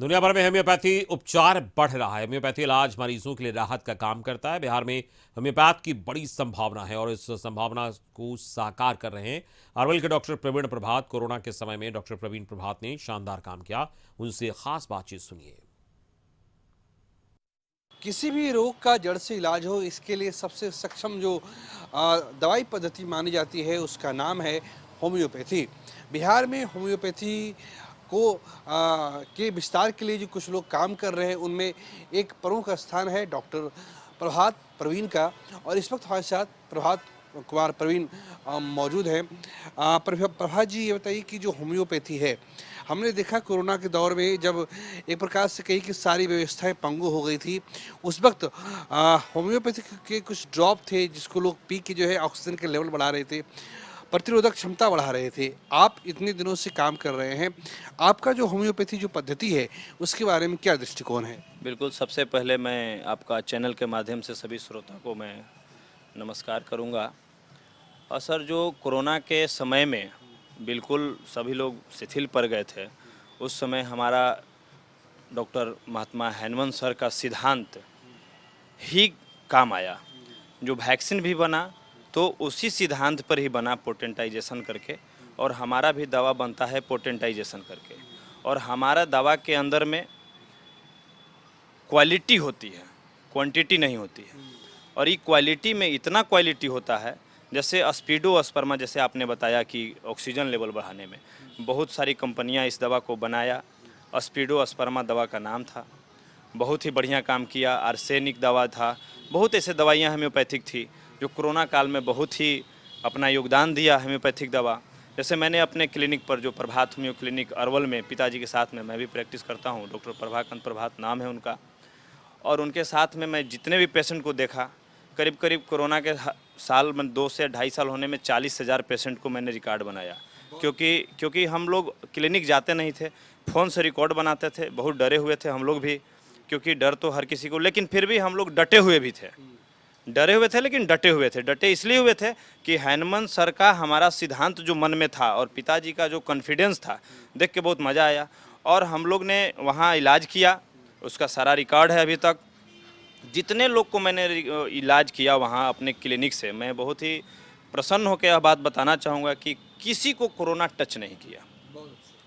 दुनिया भर में होम्योपैथी उपचार बढ़ रहा है। होम्योपैथी इलाज मरीजों के लिए राहत का काम करता है। बिहार में होम्योपैथ की बड़ी संभावना है और इस संभावना को साकार कर रहे हैं अरवल के डॉक्टर प्रवीण प्रभात। कोरोना के समय में डॉक्टर प्रवीण प्रभात ने शानदार काम किया। उनसे खास बातचीत सुनिए। किसी भी रोग का जड़ से इलाज हो, इसके लिए सबसे सक्षम जो दवाई पद्धति मानी जाती है उसका नाम है होम्योपैथी। बिहार में होम्योपैथी को के विस्तार के लिए जो कुछ लोग काम कर रहे हैं उनमें एक प्रमुख स्थान है डॉक्टर प्रभात प्रवीण का। और इस वक्त हमारे साथ प्रभात कुमार प्रवीण मौजूद हैं। प्रभात जी, ये बताइए कि जो होम्योपैथी है, हमने देखा कोरोना के दौर में जब एक प्रकार से कही कि सारी व्यवस्थाएं पंगु हो गई थी, उस वक्त होम्योपैथी के कुछ ड्रॉप थे जिसको लोग पी के जो है ऑक्सीजन के लेवल बढ़ा रहे थे, प्रतिरोधक क्षमता बढ़ा रहे थे। आप इतने दिनों से काम कर रहे हैं, आपका जो होम्योपैथी जो पद्धति है उसके बारे में क्या दृष्टिकोण है? बिल्कुल, सबसे पहले मैं आपका चैनल के माध्यम से सभी श्रोता को मैं नमस्कार करूंगा। और सर, जो कोरोना के समय में बिल्कुल सभी लोग शिथिल पड़ गए थे, उस समय हमारा डॉक्टर महात्मा हैनमन सर का सिद्धांत ही काम आया। जो वैक्सीन भी बना तो उसी सिद्धांत पर ही बना, पोटेंटाइजेशन करके, और हमारा भी दवा बनता है पोटेंटाइजेशन करके। और हमारा दवा के अंदर में क्वालिटी होती है, क्वांटिटी नहीं होती है। और ये क्वालिटी में इतना क्वालिटी होता है, जैसे स्पीडोस्पर्मा, जैसे आपने बताया कि ऑक्सीजन लेवल बढ़ाने में बहुत सारी कंपनियां इस दवा को बनाया। स्पीडोस्पर्मा दवा का नाम था, बहुत ही बढ़िया काम किया। आर्सेनिक दवा था, बहुत ऐसे दवाइयाँ होम्योपैथिक थी जो कोरोना काल में बहुत ही अपना योगदान दिया। होम्योपैथिक दवा, जैसे मैंने अपने क्लिनिक पर, जो प्रभात होम्यो क्लिनिक अरवल में पिताजी के साथ में मैं भी प्रैक्टिस करता हूँ, डॉक्टर प्रभाकांत प्रभात नाम है उनका। और उनके साथ में मैं जितने भी पेशेंट को देखा, करीब करीब कोरोना के साल में 2 से 2.5 साल होने में 40,000 पेशेंट को मैंने रिकॉर्ड बनाया। क्योंकि हम लोग क्लिनिक जाते नहीं थे, फ़ोन से रिकॉर्ड बनाते थे। बहुत डरे हुए थे हम लोग भी, क्योंकि डर तो हर किसी को, लेकिन फिर भी हम लोग डटे हुए भी थे। डरे हुए थे लेकिन डटे हुए थे। डटे इसलिए हुए थे कि हैनमन सर का हमारा सिद्धांत जो मन में था और पिताजी का जो कॉन्फिडेंस था, देख के बहुत मज़ा आया। और हम लोग ने वहाँ इलाज किया, उसका सारा रिकॉर्ड है अभी तक। जितने लोग को मैंने इलाज किया वहाँ अपने क्लिनिक से, मैं बहुत ही प्रसन्न होकर यह बात बताना चाहूँगा कि किसी को कोरोना टच नहीं किया,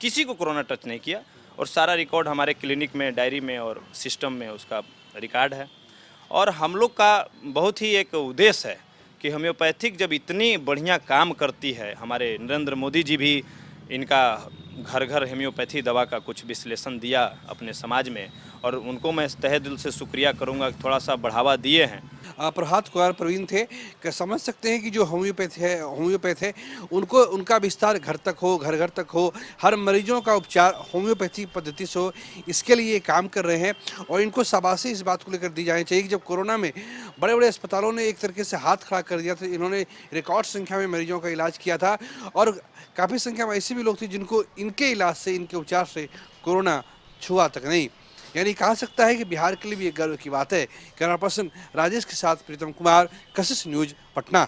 किसी को कोरोना टच नहीं किया। और सारा रिकॉर्ड हमारे क्लिनिक में, डायरी में और सिस्टम में उसका रिकॉर्ड है। और हम लोग का बहुत ही एक उद्देश्य है कि होम्योपैथिक जब इतनी बढ़िया काम करती है, हमारे नरेंद्र मोदी जी भी इनका घर घर होम्योपैथी दवा का कुछ विश्लेषण दिया अपने समाज में, और उनको मैं तहे दिल से शुक्रिया करूंगा कि थोड़ा सा बढ़ावा दिए हैं। प्रभात कुमार प्रवीण थे। क्या समझ सकते हैं कि जो होम्योपैथ है उनको उनका विस्तार घर तक हो, घर घर तक हो, हर मरीजों का उपचार होम्योपैथी पद्धति से हो, इसके लिए ये काम कर रहे हैं। और इनको शाबाशी इस बात को लेकर दी जानी चाहिए कि जब कोरोना में बड़े बड़े अस्पतालों ने एक तरीके से हाथ खड़ा कर दिया था, इन्होंने रिकॉर्ड संख्या में मरीजों का इलाज किया था। और काफ़ी संख्या में ऐसे भी लोग थे जिनको इनके इलाज से, इनके उपचार से कोरोना छुआ तक नहीं। यानी कहा सकता है कि बिहार के लिए भी एक गर्व की बात है। कैमरा पर्सन राजेश के साथ प्रीतम कुमार, कशिश न्यूज, पटना।